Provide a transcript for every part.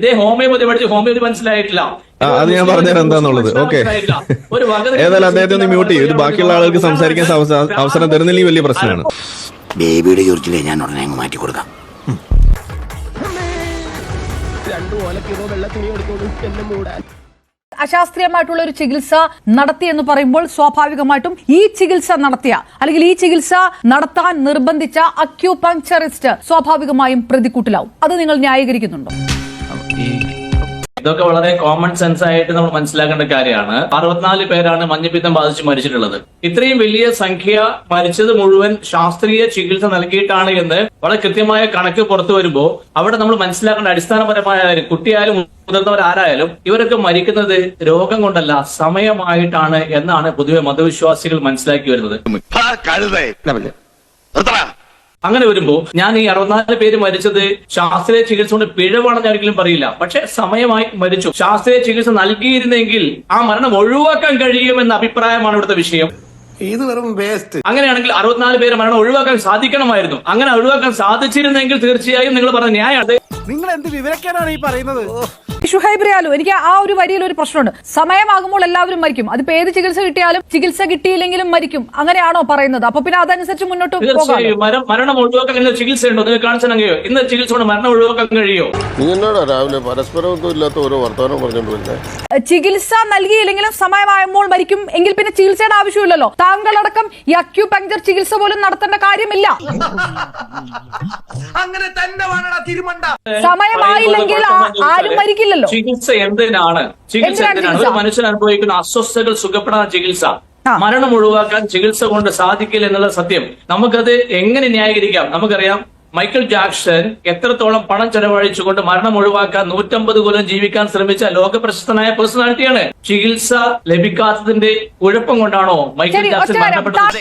ഇതേ ഹോമിയോപതി പഠിച്ച് ഹോമിയോപതി മനസ്സിലായിട്ടില്ല. അത് ഞാൻ പറഞ്ഞുതരാം എന്താന്നുള്ളത്. ഓക്കെ, ഏതായാലും അദ്ദേഹത്തെ ഒന്ന് മ്യൂട്ട് ചെയ്യും. ഇത് ബാക്കിയുള്ള ആളുകൾക്ക് സംസാരിക്കാൻ അവസരം തരുന്നില്ലെങ്കിൽ വലിയ പ്രശ്നമാണ്. ബേബിയുടെ ചോദിച്ചില്ലേ ഞാൻ ഉടനെ അങ്ങ് മാറ്റി കൊടുക്കാം. അശാസ്ത്രീയമായിട്ടുള്ള ഒരു ചികിത്സ നടത്തി എന്ന് പറയുമ്പോൾ സ്വാഭാവികമായിട്ടും ഈ ചികിത്സ നടത്തിയ അല്ലെങ്കിൽ ഈ ചികിത്സ നടത്താൻ നിർബന്ധിച്ച അക്യൂപങ്ചറിസ്റ്റ് സ്വാഭാവികമായും പ്രതിക്കൂട്ടിലാവും. അത് നിങ്ങൾ ന്യായീകരിക്കുന്നുണ്ടോ? ഇതൊക്കെ വളരെ കോമൺ സെൻസ് ആയിട്ട് നമ്മൾ മനസ്സിലാക്കേണ്ട കാര്യമാണ്. 64 പേരാണ് മഞ്ഞപ്പിത്തം ബാധിച്ച് മരിച്ചിട്ടുള്ളത്. ഇത്രയും വലിയ സംഖ്യ മരിച്ചത് മുഴുവൻ ശാസ്ത്രീയ ചികിത്സ നൽകിയിട്ടാണ് എന്ന് വളരെ കൃത്യമായ കണക്ക് പുറത്തു വരുമ്പോൾ അവിടെ നമ്മൾ മനസ്സിലാക്കേണ്ട അടിസ്ഥാനപരമായ കാര്യം, കുട്ടിയായാലും മുതിർന്നവരാരായാലും ഇവരൊക്കെ മരിക്കുന്നത് രോഗം കൊണ്ടല്ല സമയമായിട്ടാണ് എന്നാണ് പൊതുവെ മതവിശ്വാസികൾ മനസ്സിലാക്കി വരുന്നത്. അങ്ങനെ വരുമ്പോ ഞാൻ ഈ 64 പേര് മരിച്ചത് ശാസ്ത്രീയ ചികിത്സ കൊണ്ട് പിഴവാണെന്ന് ഒരിക്കലും പറയില്ല. പക്ഷെ സമയമായി മരിച്ചു. ശാസ്ത്രീയ ചികിത്സ നൽകിയിരുന്നെങ്കിൽ ആ മരണം ഒഴിവാക്കാൻ കഴിയുമെന്ന അഭിപ്രായമാണ് ഇവിടുത്തെ വിഷയം. അങ്ങനെയാണെങ്കിൽ 64 പേര് മരണം ഒഴിവാക്കാൻ സാധിക്കണമായിരുന്നു. അങ്ങനെ ഒഴിവാക്കാൻ സാധിച്ചിരുന്നെങ്കിൽ തീർച്ചയായും നിങ്ങൾ പറഞ്ഞ ന്യായമാണ്. നിങ്ങൾ എന്ത് വിവരക്കേടാണ് ഈ പറയുന്നത്? ഷുഹൈബ് റിയാലു, എനിക്ക് ആ ഒരു വരിയിൽ ഒരു പ്രശ്നമുണ്ട്. സമയമാകുമ്പോൾ എല്ലാവരും മരിക്കും. അതിപ്പോ ഏത് ചികിത്സ കിട്ടിയാലും ചികിത്സ കിട്ടിയില്ലെങ്കിലും മരിക്കും, അങ്ങനെയാണോ പറയുന്നത്? അപ്പൊ പിന്നെ അതനുസരിച്ച് മുന്നോട്ട് തീർച്ചയായും മരണം ഒഴിവാക്കാൻ ചികിത്സ ഉണ്ടോ? നിങ്ങൾ കാണിച്ചാൽ കഴിയോ? ഇന്ന് ചികിത്സ കൊണ്ട് മരണം ഒഴിവാക്കാൻ കഴിയോ? രാവിലെ പരസ്പരമൊന്നും ഇല്ലാത്ത ഓരോ വർത്തമാനം പറഞ്ഞോണ്ടിരുന്നേ. ചികിത്സ നൽകിയില്ലെങ്കിലും സമയമാകുമ്പോൾ മരിക്കും എങ്കിൽ പിന്നെ ചികിത്സയുടെ ആവശ്യമില്ലല്ലോ. താങ്കളടക്കം ഈ അക്യൂപങ്ചർ ചികിത്സ പോലും നടത്തേണ്ട കാര്യമില്ല. സമയമായില്ലെങ്കിൽ ആരും മരിക്കില്ലല്ലോ. ചികിത്സ എന്തിനാണ്? ചികിത്സ എന്തിനാണ്? ഒരു മനുഷ്യൻ അനുഭവിക്കുന്ന അസ്വസ്ഥതകൾ സുഖപ്പെടാൻ ചികിത്സ, മരണം ഒഴിവാക്കാൻ ചികിത്സ കൊണ്ട് സാധിക്കില്ല എന്നുള്ള സത്യം നമുക്കത് എങ്ങനെ ന്യായീകരിക്കാം? നമുക്കറിയാം മൈക്കിൾ ജാക്സൺ എത്രത്തോളം പണം ചെലവഴിച്ചുകൊണ്ട് മരണം ഒഴിവാക്കാൻ 150 കൊല്ലം ജീവിക്കാൻ ശ്രമിച്ച ലോക പ്രശസ്തനായ പേഴ്സണാലിറ്റിയാണ്. ചികിത്സ ലഭിക്കാത്തതിന്റെ കുഴപ്പം കൊണ്ടാണോ മൈക്കിൾ ജാക്സൺ മരണപ്പെട്ടത്?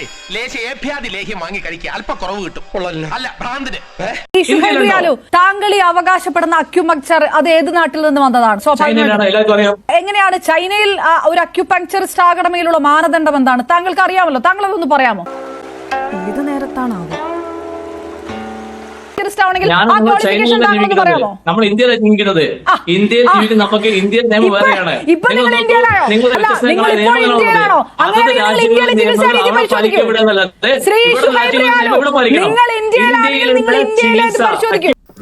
താങ്കൾ ഈ അവകാശപ്പെടുന്ന അക്യൂപങ്ചർ അത് ഏത് നാട്ടിൽ നിന്ന് വന്നതാണ്? എങ്ങനെയാണ് ചൈനയിൽ ഒരു അക്യൂപങ്ചറിസ്റ്റ് ആകണമെങ്കിലുള്ള മാനദണ്ഡം എന്താണ്? താങ്കൾക്ക് അറിയാമല്ലോ, താങ്കൾ അതൊന്ന് പറയാമോ? ഏത് നേരത്താണാവോ? നമ്മൾ ഇന്ത്യയിലാണ് ജീവിക്കുന്നത്. ഇന്ത്യയിൽ ജീവിക്കുന്ന നമുക്ക് ഇന്ത്യൻ നിയമം വേറെയാണ്.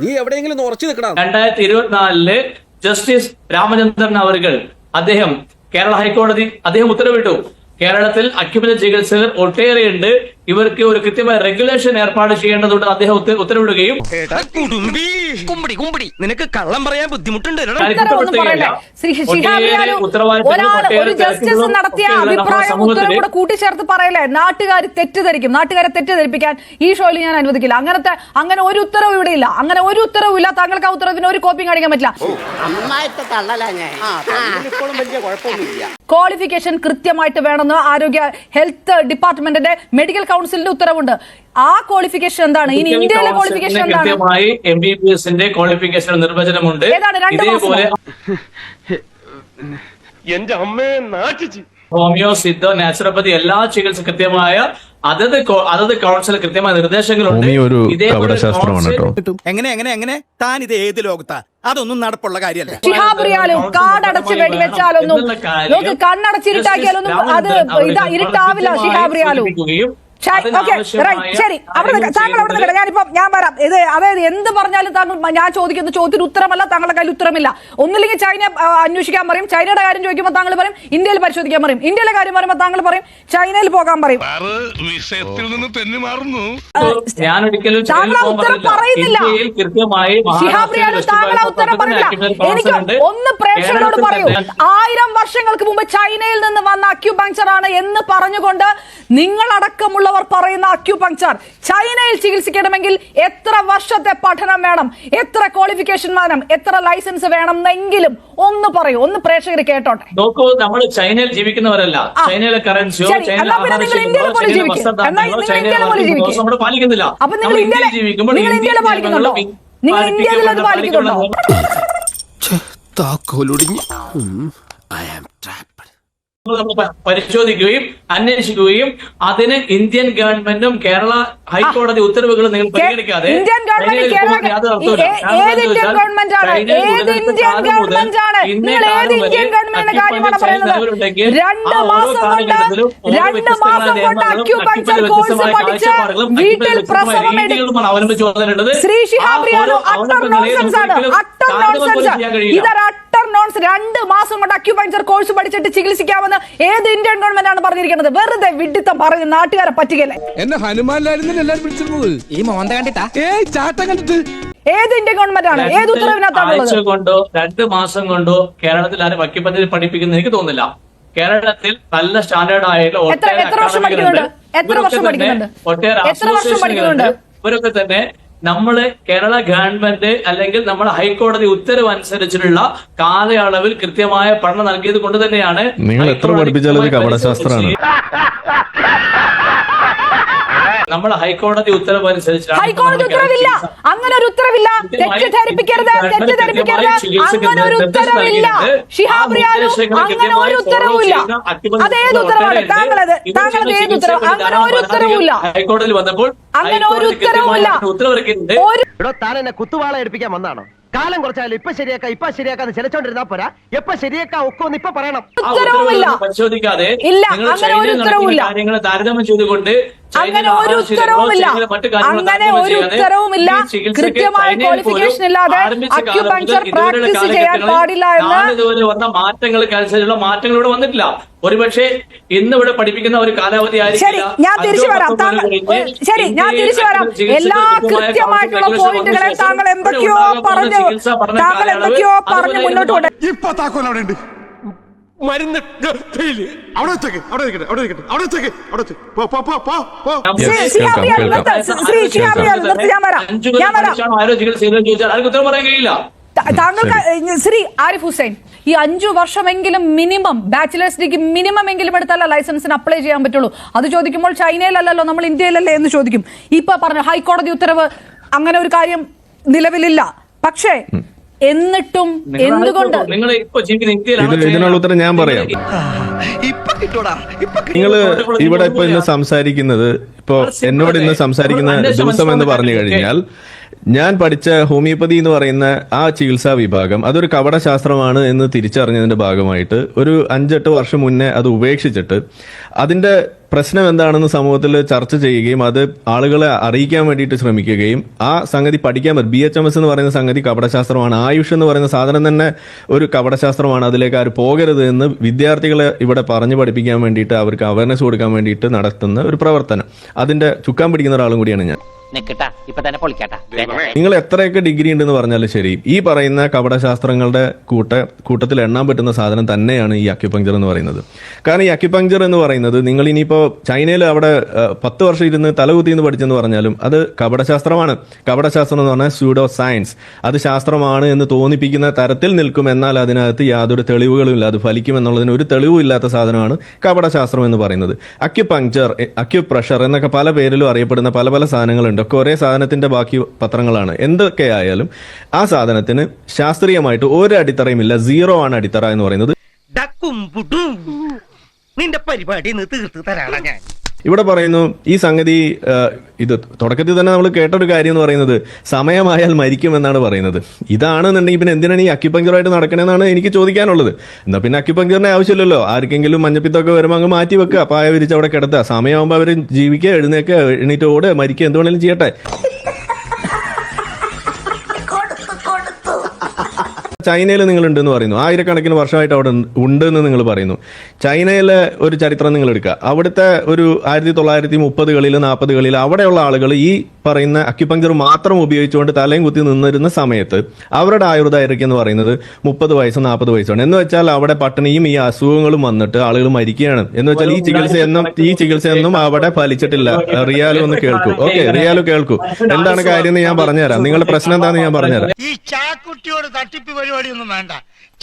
നീ എവിടെയെങ്കിലും ഉറച്ചു നിൽക്കണം. 2024 ജസ്റ്റിസ് രാമചന്ദ്രൻ അവർകൾ അദ്ദേഹം കേരള ഹൈക്കോടതി അദ്ദേഹം ഉത്തരവിട്ടു. കേരളത്തിൽ അക്യുപഞ്ചർ ചികിത്സകർ ഒട്ടേറെയുണ്ട്, ഇവർക്ക് ഒരു കൃത്യമായ റെഗുലേഷൻ ഏർപ്പാട് ചെയ്യേണ്ടതുണ്ട് അദ്ദേഹം ഉത്തരവിടുകയും നിനക്ക് കള്ളം പറയാൻ ബുദ്ധിമുട്ടുണ്ട്. കൂട്ടിച്ചേർത്ത് പറയല്ലേ, നാട്ടുകാർ തെറ്റിദ്ധരിക്കും. നാട്ടുകാരെ തെറ്റിദ്ധരിപ്പിക്കാൻ ഈ ഷോയിൽ ഞാൻ അനുവദിക്കില്ല. അങ്ങനെ ഒരു ഉത്തരവ് ഇവിടെ ഇല്ല. അങ്ങനെ ഒരു ഉത്തരവും ഇല്ല. താങ്കൾക്ക് ആ ഉത്തരവിന് ഒരു കോപ്പിയും കാണിക്കാൻ പറ്റില്ല. ക്വാളിഫിക്കേഷൻ കൃത്യമായിട്ട് വേണമെന്ന് ആരോഗ്യ ഹെൽത്ത് ഡിപ്പാർട്ട്മെന്റിന്റെ മെഡിക്കൽ കൗൺസിലിന്റെ ഉത്തരവുണ്ട്. ആ ക്വാളിഫിക്കേഷൻ എന്താണ്? ഇനി ഇന്ത്യയിലെ ക്വാളിഫിക്കേഷൻ എന്താണ്? MBBSന്റെ ക്വാളിഫിക്കേഷൻ നിർവചനമുണ്ട്. ഇതേപോലെ എന്റെ അമ്മയെ നാട്ടിച്ച് ഹോമിയോ, സിദ്ധോ, നാച്ചുറോപ്പതി എല്ലാ ചികിത്സ കൃത്യമായ അതത് കൗൺസിൽ കൃത്യമായ നിർദ്ദേശങ്ങളുണ്ട്. എങ്ങനെ താൻ ഇത് ഏത് ലോകത്താ? അതൊന്നും നടപ്പുള്ള കാര്യമല്ല. ഷിഹാബ് റിയാലും കാടടച്ച് വെടിവെച്ചാലൊന്നും കണ്ണടച്ചിരുട്ടാക്കിയാലൊന്നും അത് ഇരുട്ടാവില്ല. ഷിഹാബ് റിയാലും ശരി, താങ്കൾ അവിടെ നിൽക്കട്ടെ. ഞാൻ പറയാം. അതായത് എന്ത് പറഞ്ഞാലും താങ്കൾ ഞാൻ ചോദിക്കുന്ന ചോദ്യത്തിന് ഉത്തരമല്ല, താങ്കളുടെ കയ്യിൽ ഉത്തരമില്ല. ഒന്നില്ലെങ്കിൽ ചൈന അന്വേഷിക്കാൻ പറയും, ചൈനയുടെ കാര്യം ചോദിക്കുമ്പോൾ താങ്കൾ പറയും ഇന്ത്യയിൽ പരിശോധിക്കാൻ പറയും, ഇന്ത്യയിലെ കാര്യം പറയുമ്പോൾ താങ്കൾ പറയും ചൈനയിൽ പോകാൻ പറയും. താങ്കൾ ആ ഉത്തരം പറയുന്നില്ല. ഷിഹാബ് റിയാലും താങ്കൾ ആ ഉത്തരം പറയില്ല. എനിക്ക് ഒന്ന് പ്രേക്ഷകരോട് പറയൂ, 1000 വർഷങ്ങൾക്ക് മുമ്പ് ചൈനയിൽ നിന്ന് വന്ന അക്യൂപങ്ചർ ആണ് എന്ന് പറഞ്ഞുകൊണ്ട് നിങ്ങളടക്കമുള്ള പറയുന്ന അക്യൂപങ്ചർ ചൈനയിൽ ചികിത്സിക്കണമെങ്കിൽ എത്ര വർഷത്തെ പഠനം വേണം, എത്ര ക്വാളിഫിക്കേഷൻ വേണം, എത്ര ലൈസൻസ് വേണം എന്നെങ്കിലും ഒന്ന് പറയൂ. ഒന്ന് പ്രേക്ഷകർ കേട്ടോട്ടെ. നോക്കൂ, നമ്മൾ ചൈനയിൽ ജീവിക്കുന്നവരല്ല. ചൈനയിലെ കറൻസിയോ പാലിക്കുന്നില്ല. അപ്പൊ നിങ്ങൾ ഇന്ത്യയിലെ പാലിക്കുന്നുണ്ടോ? നിങ്ങൾ ഇന്ത്യയിൽ അത് പാലിക്കുന്നുണ്ടോ? എന്നുള്ളത് നമ്മൾ പരിശോധിക്കുകയും അന്വേഷിക്കുകയും അതിന് ഇന്ത്യൻ ഗവൺമെന്റും കേരള ഹൈക്കോടതി ഉത്തരവുകളും നിങ്ങൾ പരിഗണിക്കാതെ ഇന്ത്യൻ ഗവൺമെന്റ് നിങ്ങൾ ഏത് ഇന്ത്യൻ ഗവൺമെന്റിന്റെ കാര്യമാണ് പറയുന്നത്? 2 മാസം കൊണ്ട് അക്യുപങ്ചർ കോഴ്സ് പഠിച്ച് വീട്ടിൽ പ്രസവം ശ്രീ ശിഹാബ് റിയാലു അട്ടർ നോൺസെൻസ് ആണ്. ഇതൊരു അട്ടർ നോൺസെൻസ്. 2 മാസം കൊണ്ട് അക്യുപങ്ചർ കോഴ്സ് പഠിച്ചിട്ട് ചികിത്സിക്കാമെന്ന് ഏത് ഇന്ത്യൻ ഗവൺമെന്റ് ആണ് പറഞ്ഞിരിക്കുന്നത്? വെറുതെ വിഡിത്തം പറഞ്ഞ് നാട്ടുകാരെ പറ്റിക്കല്ലേ. എന്നെ ഹനുമാനിലായിരുന്നു എല്ലാരും വിളിച്ചിരുന്നത്. ഈ മോന്ത കണ്ടിട്ടാ ചാട്ടം കണ്ടിട്ട് ഏത് ഇന്ത്യൻ ഗവൺമെന്റ് ആണ്? ഏത് ഉത്തരവിനകത്താണുള്ളത്? 2 മാസം കൊണ്ടോ കേരളത്തിൽ ആരും അക്യുപഞ്ചർ പഠിപ്പിക്കുന്നത് എനിക്ക് തോന്നുന്നില്ല. കേരളത്തിൽ നല്ല സ്റ്റാൻഡേർഡ് ആയിട്ടുള്ള എത്ര വർഷം പഠിക്കുന്നുണ്ട്? ഇവരൊക്കെ തന്നെ നമ്മള് കേരള ഗവൺമെന്റ് അല്ലെങ്കിൽ നമ്മുടെ ഹൈക്കോടതി ഉത്തരവ് അനുസരിച്ചിട്ടുള്ള കാലയളവിൽ കൃത്യമായ പഠനം നൽകിയത് കൊണ്ട് തന്നെയാണ്. നിങ്ങൾ എത്ര പഠിപ്പിച്ചാലും കപടശാസ്ത്രമാണ്. നമ്മുടെ ഹൈക്കോടതി ഉത്തരവ് അനുസരിച്ച് ഹൈക്കോടതി ഉത്തരവില്ല, അങ്ങനെ ഒരു ഉത്തരവില്ല. തെറ്റിദ്ധരിപ്പിക്കരുത്. അങ്ങനെ ഒരു ഉത്തരവില്ല. ശിഹാബ് റിയാലു, അങ്ങനെ ഒരു ഉത്തരവില്ല. അതേത് ഉത്തരവാണ് താങ്കളത്? ഏത് ഉത്തരവ്? അങ്ങനെ ഒരു ഉത്തരവില്ല. ഹൈക്കോടതിയിൽ വന്നപ്പോൾ അങ്ങനെ ഒരു ഉത്തരവില്ല. ഉത്തരവിറക്കിയിട്ടുണ്ട്. താൻ എന്നെ കുത്തുവാള എടുപ്പിക്കാൻ വന്നാണോ? കാലം കുറച്ചാലും ഇപ്പൊ ശരിയാക്കാന്ന് ചിലച്ചോണ്ടിരുന്നാ പോരാ. എപ്പൊ ശരിയാക്കാ ഒക്കൊന്ന് ഇപ്പൊ പറയണം. പരിശോധിക്കാതെ ഇല്ല, അങ്ങനെ ഒരു ഉത്തരവില്ല. കാര്യങ്ങൾ താരതമ്യം ചെയ്തുകൊണ്ട് അങ്ങനെ ഒരു ഉത്തരവുമില്ല. അങ്ങനെ ഒരു ഉത്തരവുമില്ല. കൃത്യമായ ക്വാളിഫിക്കേഷൻ ഇല്ലാതെ അക്യുപങ്ചർ പ്രാക്ടീസ് ചെയ്യാൻ പാടില്ല എന്ന് ഇതുവരെ വന്ന മാറ്റങ്ങൾക്കനുസരിച്ചുള്ള മാറ്റങ്ങൾ ഇവിടെ വന്നിട്ടില്ല. ഒരുപക്ഷെ ഇന്ന് ഇവിടെ പഠിപ്പിക്കുന്ന ഒരു കാലാവധി ശരി, ഞാൻ തിരിച്ചു വരാം. എല്ലാ കൃത്യമായിട്ടുള്ള പോയിന്റുകളെ താങ്കൾ എന്തൊക്കെയോ പറഞ്ഞു മുന്നോട്ട് കൊണ്ട് ഇപ്പൊ താക്കോൽ അവിടെ ഉണ്ട്. മരുന്ന് അവിടെ വെച്ചേക്ക്. താങ്കൾക്ക് ശ്രീ ആരിഫ് ഹുസൈൻ, ഈ 5 വർഷമെങ്കിലും മിനിമം ബാച്ചിലേഴ്സ് ഡിഗ്രി മിനിമം എങ്കിലും എടുത്താലേ ലൈസൻസിന് അപ്ലൈ ചെയ്യാൻ പറ്റുള്ളൂ. അത് ചോദിക്കുമ്പോൾ ചൈനയിലല്ലല്ലോ, നമ്മൾ ഇന്ത്യയിലല്ലേ എന്ന് ചോദിക്കും. ഇപ്പൊ പറഞ്ഞു ഹൈക്കോടതി ഉത്തരവ് അങ്ങനെ ഒരു കാര്യം നിലവിലില്ല. പക്ഷേ എന്നിട്ടും എന്തുകൊണ്ട് ഇതിനുള്ള ഉത്തരം ഞാൻ പറയാം. നിങ്ങൾ ഇവിടെ ഇപ്പൊ ഇന്ന് സംസാരിക്കുന്നത്, ഇപ്പൊ എന്നോട് ഇന്ന് സംസാരിക്കുന്ന ദിവസം എന്ന് പറഞ്ഞു കഴിഞ്ഞാൽ, ഞാൻ പഠിച്ച ഹോമിയോപ്പതി എന്ന് പറയുന്ന ആ ചികിത്സാ വിഭാഗം അതൊരു കപടശാസ്ത്രമാണ് എന്ന് തിരിച്ചറിഞ്ഞതിന്റെ ഭാഗമായിട്ട് ഒരു 5-8 വർഷം മുന്നേ അത് ഉപേക്ഷിച്ചിട്ട് അതിന്റെ പ്രശ്നം എന്താണെന്ന് സമൂഹത്തിൽ ചർച്ച ചെയ്യുകയും അത് ആളുകളെ അറിയിക്കാൻ വേണ്ടിയിട്ട് ശ്രമിക്കുകയും ആ സംഗതി പഠിക്കാൻ പറ്റും. BHMS എന്ന് പറയുന്ന സംഗതി കപടശാസ്ത്രമാണ്, ആയുഷ് എന്ന് പറയുന്ന സാധനം തന്നെ ഒരു കപടശാസ്ത്രമാണ്, അതിലേക്ക് ആര് പോകരുത് എന്ന് വിദ്യാർത്ഥികളെ ഇവിടെ പറഞ്ഞു പഠിപ്പിക്കാൻ വേണ്ടിയിട്ട് അവർക്ക് അവയർനെസ് കൊടുക്കാൻ വേണ്ടിയിട്ട് നടത്തുന്ന ഒരു പ്രവർത്തനം. അതിന്റെ ചുക്കാൻ പിടിക്കുന്ന ഒരാളും കൂടിയാണ് ഞാൻ. നിങ്ങൾ എത്രയൊക്കെ ഡിഗ്രി ഉണ്ടെന്ന് പറഞ്ഞാലും ശരി, ഈ പറയുന്ന കപടശാസ്ത്രങ്ങളുടെ കൂട്ടത്തിൽ എണ്ണാൻ പറ്റുന്ന സാധനം തന്നെയാണ് ഈ അക്യുപങ്ചർ എന്ന് പറയുന്നത്. കാരണം ഈ അക്യുപങ്ചർ എന്ന് പറയുന്നത് നിങ്ങൾ ഇനിയിപ്പോ ചൈനയിൽ അവിടെ 10 വർഷം ഇരുന്ന് തലകുത്തിന്ന് പഠിച്ചെന്ന് പറഞ്ഞാലും അത് കപടശാസ്ത്രമാണ്. കപടശാസ്ത്രം എന്ന് പറഞ്ഞാൽ സ്യൂഡോ സയൻസ്, അത് ശാസ്ത്രമാണ് എന്ന് തോന്നിപ്പിക്കുന്ന തരത്തിൽ നിൽക്കും. എന്നാൽ അതിനകത്ത് യാതൊരു തെളിവുകളും ഇല്ല, അത് ഫലിക്കും എന്നുള്ളതിന് ഒരു തെളിവും ഇല്ലാത്ത സാധനമാണ് കപടശാസ്ത്രം എന്ന് പറയുന്നത്. അക്യുപങ്ചർ, അക്യുപ്രഷർ എന്നൊക്കെ പല പേരിലും അറിയപ്പെടുന്ന പല സാധനങ്ങളുണ്ട്. ഒക്കെ ഒരേ സാധനത്തിന്റെ ബാക്കി പത്രങ്ങളാണ്. എന്തൊക്കെയായാലും ആ സാധനത്തിന് ശാസ്ത്രീയമായിട്ട് ഒരു അടിത്തറയും ഇല്ല. 0 ആണ് അടിത്തറ എന്ന് പറയുന്നത്. നിന്റെ പരിപാടി തീർത്ത് തരാണ് ഞാൻ. ഇവിടെ പറയുന്നു ഈ സംഗതി, ഇത് തുടക്കത്തിൽ തന്നെ നമ്മൾ കേട്ടൊരു കാര്യം എന്ന് പറയുന്നത് സമയമായാൽ മരിക്കുമെന്നാണ് പറയുന്നത്. ഇതാണെന്നുണ്ടെങ്കിൽ പിന്നെ എന്തിനാണ് ഈ അക്യുപങ്ചറായിട്ട് നടക്കണമെന്നാണ് എനിക്ക് ചോദിക്കാനുള്ളത്. എന്നാൽ പിന്നെ അക്യുപങ്ചറിന്റെ ആവശ്യമില്ലല്ലോ. ആർക്കെങ്കിലും മഞ്ഞപ്പിത്തൊക്കെ വരുമ്പോൾ അങ്ങ് മാറ്റി വെക്കുക, പായ വിരിച്ച് അവിടെ കിടത്തുക. സമയമാകുമ്പോൾ അവർ ജീവിക്കുക, എഴുന്നേക്കുക, എണീറ്റ് ഓടുക, മരിക്കുക, എന്ത് വേണമെങ്കിലും ചെയ്യട്ടെ. ചൈനയിൽ നിങ്ങൾ ഉണ്ടെന്ന് പറയുന്നു, ആയിരക്കണക്കിന് വർഷമായിട്ട് അവിടെ ഉണ്ടെന്ന് നിങ്ങൾ പറയുന്നു. ചൈനയിലെ ഒരു ചരിത്രം നിങ്ങൾ എടുക്കുക. അവിടുത്തെ ഒരു 1930കളിൽ 40കളിൽ അവിടെയുള്ള ആളുകൾ ഈ പറയുന്ന അക്യുപങ്ചർ മാത്രം ഉപയോഗിച്ചുകൊണ്ട് തലയും കുത്തി നിന്നിരുന്ന സമയത്ത് അവരുടെ ആയുർദൈർഘ്യം എന്ന് പറയുന്നത് 30 വയസ്സ് 40 വയസ്സാണ്. എന്ന് വെച്ചാൽ അവിടെ പട്ടിണിയും ഈ അസുഖങ്ങളും വന്നിട്ട് ആളുകൾ മരിക്കുകയാണ്. എന്ന് വെച്ചാൽ ഈ ചികിത്സയൊന്നും അവിടെ ഫലിച്ചിട്ടില്ല. റിയാലു ഒന്ന് കേൾക്കൂ. ഓക്കെ, റിയാലു കേൾക്കൂ. എന്താണ് കാര്യം എന്ന് ഞാൻ പറഞ്ഞുതരാം. നിങ്ങളുടെ പ്രശ്നം എന്താണെന്ന് ഞാൻ പറഞ്ഞുതരാം. ഈ ചാക്കുട്ടിയോട് തട്ടിപ്പ് പരിപാടിയൊന്നും വേണ്ട.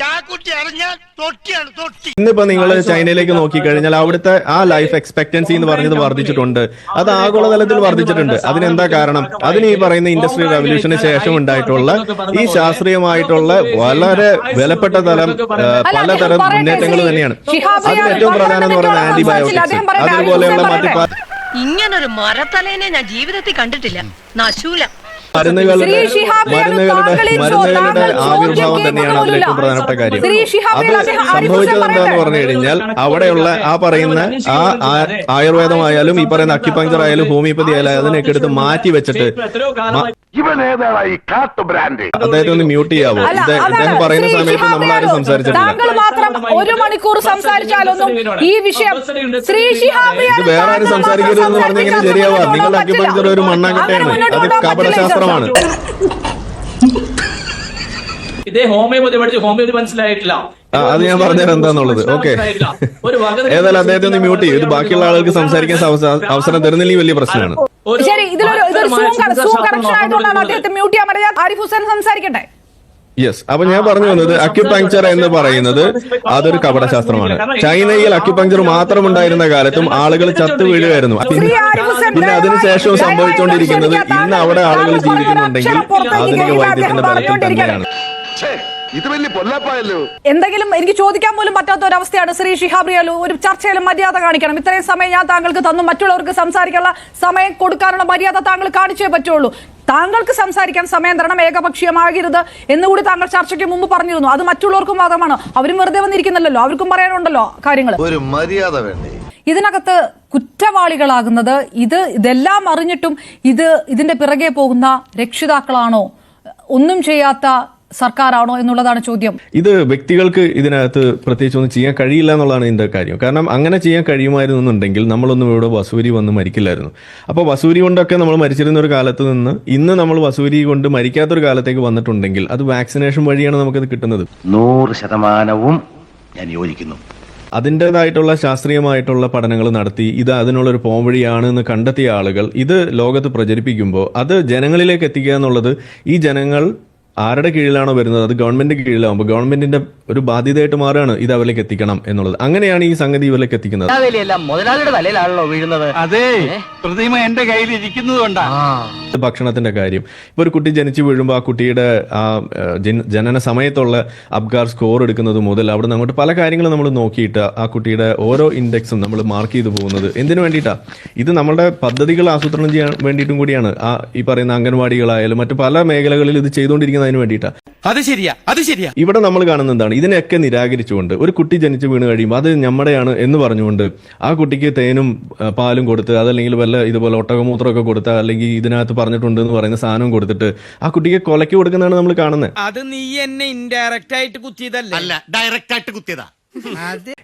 ചാക്കുട്ടി അറിഞ്ഞാൽ തൊട്ടിയാണ് തൊട്ടി. ഇന്നിപ്പോ നിങ്ങൾ ചൈനയിലേക്ക് നോക്കിക്കഴിഞ്ഞാൽ അവിടുത്തെ ആ ലൈഫ് എക്സ്പെക്ടൻസി എന്ന് പറഞ്ഞത് വർദ്ധിച്ചിട്ടുണ്ട്. അത് ആഗോളതലത്തിൽ വർദ്ധിച്ചിട്ടുണ്ട്. അതിനെന്താ കാരണം? അതിന് ഈ പറയുന്ന ഇൻഡസ്ട്രിയൽ റവല്യൂഷന് ശേഷം ഉണ്ടായിട്ടുള്ള ഈ ശാസ്ത്രീയമായിട്ടുള്ള വളരെ വിലപ്പെട്ട പലതരം മുന്നേറ്റങ്ങൾ തന്നെയാണ്. അതിന് ഏറ്റവും പ്രധാനം എന്ന് പറയുന്നത് ആന്റിബയോട്ടിക്സ്, അതുപോലെയുള്ള മറ്റു ഇങ്ങനൊരു മരത്തലേനെ ഞാൻ ജീവിതത്തിൽ കണ്ടിട്ടില്ല. നശൂല മരുന്നുകളുടെ ആവിർഭാവം തന്നെയാണ് അതിൽ ഏറ്റവും പ്രധാനപ്പെട്ട കാര്യം. അത് സംഭവിച്ചത് എന്താന്ന് പറഞ്ഞു കഴിഞ്ഞാൽ അവിടെയുള്ള ആ പറയുന്ന ആയുർവേദമായാലും ഈ പറയുന്ന അക്യുപങ്ചർ ആയാലും ഹോമിയോപ്പതി ആയാലും അതിനൊക്കെ എടുത്ത് മാറ്റി വെച്ചിട്ട് അദ്ദേഹത്തെ ഒന്ന് മ്യൂട്ട് ചെയ്യാവോ? അദ്ദേഹം പറയുന്ന സമയത്ത് നമ്മളാരും സംസാരിച്ചിട്ടില്ല. മാത്രം 1 മണിക്കൂർ സംസാരിച്ചാലൊന്നും ഈ വിഷയം ഇത് വേറെ ആരും സംസാരിക്കരുതെന്ന് പറഞ്ഞെങ്കിലും ശരിയാവാ. നിങ്ങളുടെ അക്യുപങ്ചർ ഒരു മണ്ണാങ്കട്ടയാണ്, അത് കപടശാസ്ത്രമാണ്. ഇതേ ഹോമിയോപ്പതി പഠിച്ച് ഹോമിയോപ്പതി മനസ്സിലായിട്ടില്ല. അത് ഞാൻ പറഞ്ഞത് എന്താന്നുള്ളത്. ഓക്കെ, ഏതായാലും അദ്ദേഹത്തെ ഒന്ന് മ്യൂട്ട് ചെയ്യും. ഇത് ബാക്കിയുള്ള ആളുകൾക്ക് സംസാരിക്കാൻ അവസരം തരുന്നില്ലെങ്കിൽ വലിയ പ്രശ്നമാണ്. ശരി, ഇതൊരു സൂം കണക്ഷൻ ആയതുകൊണ്ടാണ് അദ്ദേഹത്തെ മ്യൂട്ട് ചെയ്യാൻ പറയാൻ. ആരിഫ് ഹുസൈൻ സംസാരിക്കട്ടെ. യെസ്, അപ്പൊ ഞാൻ പറഞ്ഞു വന്നത് അക്യുപങ്ചർ എന്ന് പറയുന്നത് അതൊരു കപടശാസ്ത്രമാണ്. ചൈനയിൽ അക്യുപങ്ചർ മാത്രം ഉണ്ടായിരുന്ന കാലത്തും ആളുകൾ ചത്തു വീഴുകയായിരുന്നു. പിന്നെ അതിനുശേഷവും സംഭവിച്ചുകൊണ്ടിരിക്കുന്നത് ഇന്ന് അവിടെ ആളുകൾ ജീവിക്കുന്നുണ്ടെങ്കിൽ ആധുനിക വൈദ്യത്തിന്റെ ബലത്തിൽ തന്നെയാണ്. ഇത് വലിയ പൊല്ലാപ്പായല്ലോ. എന്തെങ്കിലും എനിക്ക് ചോദിക്കാൻ പോലും പറ്റാത്ത ഒരു അവസ്ഥയാണ്. ശ്രീ ഷിഹാബ് റിയാലു, ഒരു ചർച്ചയിലും മര്യാദ കാണിക്കണം. ഇത്രയും സമയം ഞാൻ താങ്കൾക്ക് തന്നു. മറ്റുള്ളവർക്ക് സംസാരിക്കാനുള്ള സമയം കൊടുക്കാനുള്ള മര്യാദ താങ്കൾ കാണിച്ചേ പറ്റുള്ളൂ. താങ്കൾക്ക് സംസാരിക്കാൻ സമയം തരണം, ഏകപക്ഷീയമാകരുത് എന്നുകൂടി താങ്കൾ ചർച്ചയ്ക്ക് മുമ്പ് പറഞ്ഞിരുന്നു. അത് മറ്റുള്ളവർക്കും വാദമാണ്. അവരും വെറുതെ വന്നിരിക്കുന്നില്ലല്ലോ, അവർക്കും പറയാനുണ്ടല്ലോ കാര്യങ്ങൾ. ഒരു മര്യാദ വേണ്ടേ? ഇതിനകത്ത് കുറ്റവാളികളാകുന്നത് ഇതെല്ലാം അറിഞ്ഞിട്ടും ഇതിന്റെ പിറകെ പോകുന്ന രക്ഷിതാക്കളാണോ, ഒന്നും ചെയ്യാത്ത സർക്കാരാണോ എന്നുള്ളതാണ് ചോദ്യം. ഇത് വ്യക്തികൾക്ക് ഇതിനകത്ത് പ്രത്യേകിച്ച് ഒന്നും ചെയ്യാൻ കഴിയില്ല എന്നുള്ളതാണ് ഇതിന്റെ കാര്യം. കാരണം അങ്ങനെ ചെയ്യാൻ കഴിയുമായിരുന്നുണ്ടെങ്കിൽ നമ്മളൊന്നും ഇവിടെ വസൂരി വന്ന് മരിക്കില്ലായിരുന്നു. അപ്പോൾ വസൂരി കൊണ്ടൊക്കെ നമ്മൾ മരിച്ചിരുന്ന ഒരു കാലത്ത് നിന്ന് ഇന്ന് നമ്മൾ വസൂരി കൊണ്ട് മരിക്കാത്തൊരു കാലത്തേക്ക് വന്നിട്ടുണ്ടെങ്കിൽ അത് വാക്സിനേഷൻ വഴിയാണ് നമുക്കത് കിട്ടുന്നത്. 100% ഞാൻ യോജിക്കുന്നു. അതിൻ്റെതായിട്ടുള്ള ശാസ്ത്രീയമായിട്ടുള്ള പഠനങ്ങൾ നടത്തി ഇത് അതിനുള്ളൊരു പോംവഴിയാണ് എന്ന് കണ്ടെത്തിയ ആളുകൾ ഇത് ലോകത്ത് പ്രചരിപ്പിക്കുമ്പോൾ അത് ജനങ്ങളിലേക്ക് എത്തിക്കുക എന്നുള്ളത് ഈ ജനങ്ങൾ ആരുടെ കീഴിലാണോ വരുന്നത് അത് ഗവൺമെന്റ് കീഴിലാവുമ്പോൾ ഗവൺമെന്റിന്റെ ഒരു ബാധ്യതയായിട്ട് മാറുകയാണ് ഇത് അവരിലേക്ക് എത്തിക്കണം എന്നുള്ളത്. അങ്ങനെയാണ് ഈ സംഗതി ഇവരിലേക്ക് എത്തിക്കുന്നത്. മുതലാളിയുടെ തലയിലാണല്ലോ വീഴുന്നത്. അതെ, പ്രതിമ എന്റെ കയ്യിൽ ഇരിക്കുന്നതുകൊണ്ടാ. ഭക്ഷണത്തിന്റെ കാര്യം, ഇപ്പൊ ഒരു കുട്ടി ജനിച്ചു വീഴുമ്പോൾ ആ കുട്ടിയുടെ ആ ജനന സമയത്തുള്ള അബ്ഗാർ സ്കോർ എടുക്കുന്നത് മുതൽ അവിടെ നിന്ന് അങ്ങോട്ട് പല കാര്യങ്ങളും നമ്മൾ നോക്കിയിട്ട് ആ കുട്ടിയുടെ ഓരോ ഇൻഡെക്സും നമ്മൾ മാർക്ക് ചെയ്തു പോകുന്നത് എന്തിനു വേണ്ടിയിട്ടാണ്? ഇത് നമ്മുടെ പദ്ധതികൾ ആസൂത്രണം ചെയ്യാൻ വേണ്ടിയിട്ടും കൂടിയാണ്. ഈ പറയുന്ന അംഗൻവാടികളായാലും മറ്റു പല മേഖലകളിൽ ഇത് ചെയ്തുകൊണ്ടിരിക്കുന്നതിന് വേണ്ടിയിട്ടാണ്. അത് ശരിയാ. ഇവിടെ നമ്മൾ കാണുന്ന എന്താണ്? ഇതിനെയൊക്കെ നിരാകരിച്ചുകൊണ്ട് ഒരു കുട്ടി ജനിച്ചു വീണ് കഴിയുമ്പോൾ അത് നമ്മുടെയാണ് എന്ന് പറഞ്ഞുകൊണ്ട് ആ കുട്ടിക്ക് തേനും പാലും കൊടുത്ത് അതല്ലെങ്കിൽ വല്ല ഇതുപോലെ ഒട്ടകമൂത്രമൊക്കെ കൊടുത്ത് അല്ലെങ്കിൽ ഇതിനകത്ത് പറഞ്ഞിട്ടുണ്ട് എന്ന് പറയുന്ന സാധനം കൊടുത്തിട്ട് ആ കുട്ടിക്ക് കൊലയ്ക്ക് കൊടുക്കുന്നതാണ് നമ്മൾ കാണുന്നത്. അത് നീ എന്നെ ഇൻഡയറക്റ്റ് ആയിട്ട് കുത്തിയതല്ല, അല്ല ഡയറക്റ്റ് ആയിട്ട് കുത്തിയതാ.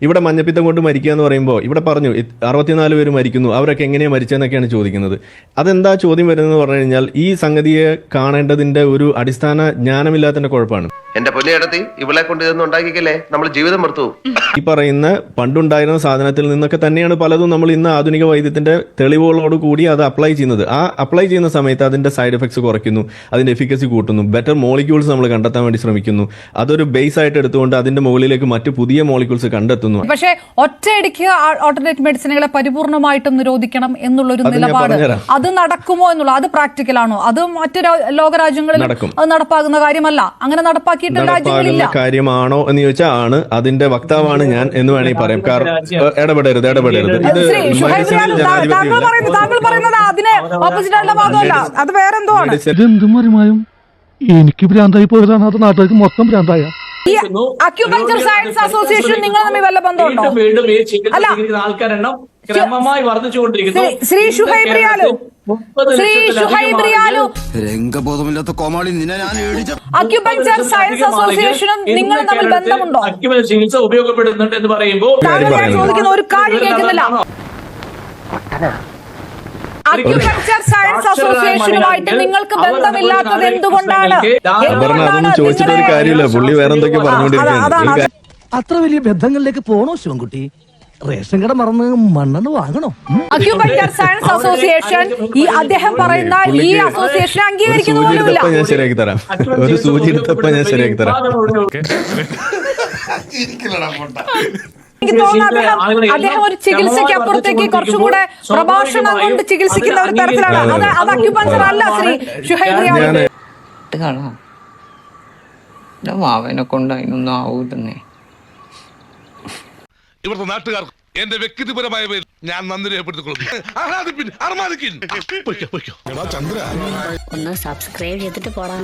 ഇവിടെ മഞ്ഞപ്പിത്തം കൊണ്ട് മരിക്കുക എന്ന് പറയുമ്പോൾ ഇവിടെ പറഞ്ഞു 64 പേര് മരിക്കുന്നു, അവരൊക്കെ എങ്ങനെയാണ് മരിച്ചതെന്നൊക്കെയാണ് ചോദിക്കുന്നത്. അതെന്താ ചോദ്യം വരുന്നതെന്ന് പറഞ്ഞു കഴിഞ്ഞാൽ ഈ സംഗതിയെ കാണേണ്ടതിന്റെ ഒരു അടിസ്ഥാന ജ്ഞാനമില്ലാത്തതിന്റെ കുഴപ്പമാണ്. എന്റെ പൊന്നിയടത്തി ഇവളെ കൊണ്ട് ഇതൊന്നും ഉണ്ടാക്കിക്കല്ലേ, നമ്മൾ ജീവിതം മറുത്തു. ഈ പറയുന്ന പണ്ടുണ്ടായിരുന്ന സാധനത്തിൽ നിന്നൊക്കെ തന്നെയാണ് പലതും നമ്മൾ ഇന്ന് ആധുനിക വൈദ്യത്തിന്റെ തെളിവുകളോട് കൂടി അത് അപ്ലൈ ചെയ്യുന്നത്. ആ അപ്ലൈ ചെയ്യുന്ന സമയത്ത് അതിന്റെ സൈഡ് എഫക്ട്സ് കുറയ്ക്കുന്നു, അതിന്റെ എഫിക്കസി കൂട്ടുന്നു, ബെറ്റർ മോളിക്യൂൾസ് നമ്മൾ കണ്ടെത്താൻ വേണ്ടി ശ്രമിക്കുന്നു. അതൊരു ബേസ് ആയിട്ട് എടുത്തുകൊണ്ട് അതിന്റെ മുകളിലേക്ക് മറ്റു പുതിയ മോളിക്യൂൾസ് കണ്ടെത്തുന്നു. പക്ഷേ ഒറ്റയടിക്ക് ആൾട്ടർനേറ്റ് മെഡിസിനുകളെ പരിപൂർണമായിട്ടും നിരോധിക്കണം എന്നുള്ളൊരു നിലപാട് അത് നടക്കുമോ എന്നുള്ള അത് പ്രാക്ടിക്കൽ ആണോ? അത് മറ്റു ലോകരാജ്യങ്ങളിൽ അത് നടപ്പാകുന്ന കാര്യമല്ല. അങ്ങനെ നടപ്പാക്കിയിട്ടുള്ള കാര്യമാണോ എന്ന് ചോദിച്ചാൽ ആണ്. അതിന്റെ വക്താവാണ് ഞാൻ എന്ന് വേണമെങ്കിൽ പറയാം. കാരണം ഇടപെടരുത്. താങ്കൾ പറയുന്നത് അതിനെ ഓപ്പോസിറ്റ് ആയിട്ടുള്ള വാദമല്ല, അത് വേറെന്തോ ആണ്. എനിക്ക് ഭ്രാന്തായി പോയതാണ്, അത് നാട്ടുകാർക്ക് മൊത്തം ഭ്രാന്തായ. അക്യുപങ്ചർ സയൻസ് അസോസിയേഷൻ നിങ്ങൾ തമ്മിൽ വല്ല ബന്ധമുണ്ടോ? ആൾക്കാരെണ്ണം ക്രമമായി വർദ്ധിച്ചുകൊണ്ടിരിക്കുന്നു. ശ്രീ ഷുഹൈബ് റിയാലു, രംഗബോധമില്ലാത്ത കോമാളി നിന്നെ ഞാൻ അക്യുപങ്ചർ സയൻസ് അസോസിയേഷനും നിങ്ങൾ തമ്മിൽ ബന്ധമുണ്ടോ? അക്യുപങ്ചർ ചികിത്സ ഉപയോഗപ്പെടുന്നുണ്ട് എന്ന് പറയുമ്പോൾ ഞാൻ ചോദിക്കുന്ന ഒരു കാര്യം കേൾക്കുന്നില്ല. അക്യുപങ്ചർ സയൻസ് അസോസിയേഷനുമായിട്ട് നിങ്ങൾക്ക് ബന്ധമില്ലാത്തത് എന്തുകൊണ്ടാണ്? അതൊന്നും ചോദിച്ചിട്ട് ഒരു കാര്യമില്ല. പുള്ളി വേറെ എന്തൊക്കെ പറഞ്ഞുകൊണ്ടിരിക്കുകയാണ്. അത്ര വലിയ ബന്ധങ്ങളിലേക്ക് പോണോ ശിവൻകുട്ടി? റേഷൻ കട മറന്ന് മണ്ണെണ്ണ വാങ്ങണോ? അക്യുപഞ്ചർ സയൻസ് അസോസിയേഷൻ ഈ അദ്ദേഹം പറയുന്ന ഈ അസോസിയേഷനെ അംഗീകരിക്കുന്ന പോലുമില്ല. ഞാൻ ശരിയാക്കി തരാം. ഒരു സൂചി എടുത്തപ്പോ ഞാൻ ശരിയാക്കി തരാം. എനിക്ക് തോന്നുന്നു അദ്ദേഹം ഒരു ചികിത്സയ്ക്ക് അപ്പുറത്തേക്ക് കുറച്ചുകൂടെ പ്രഭാഷണം കൊണ്ട് ചികിത്സിക്കുന്ന ഒരു തരത്തിലാണ്. അത് അക്യുപഞ്ചർ അല്ല ശ്രീ ഷുഹൈബ് റിയാദ്. മാവനെ കൊണ്ട് അതിനൊന്നും ആവൂതന്നെ. ഇവിടുത്തെ നാട്ടുകാർക്ക് എന്റെ വ്യക്തിപരമായ പേരിൽ ഞാൻ നന്ദി രേഖപ്പെടുത്തിക്കൊള്ളുന്നു. ഒന്ന് സബ്സ്ക്രൈബ് ചെയ്തിട്ട് പോടാ.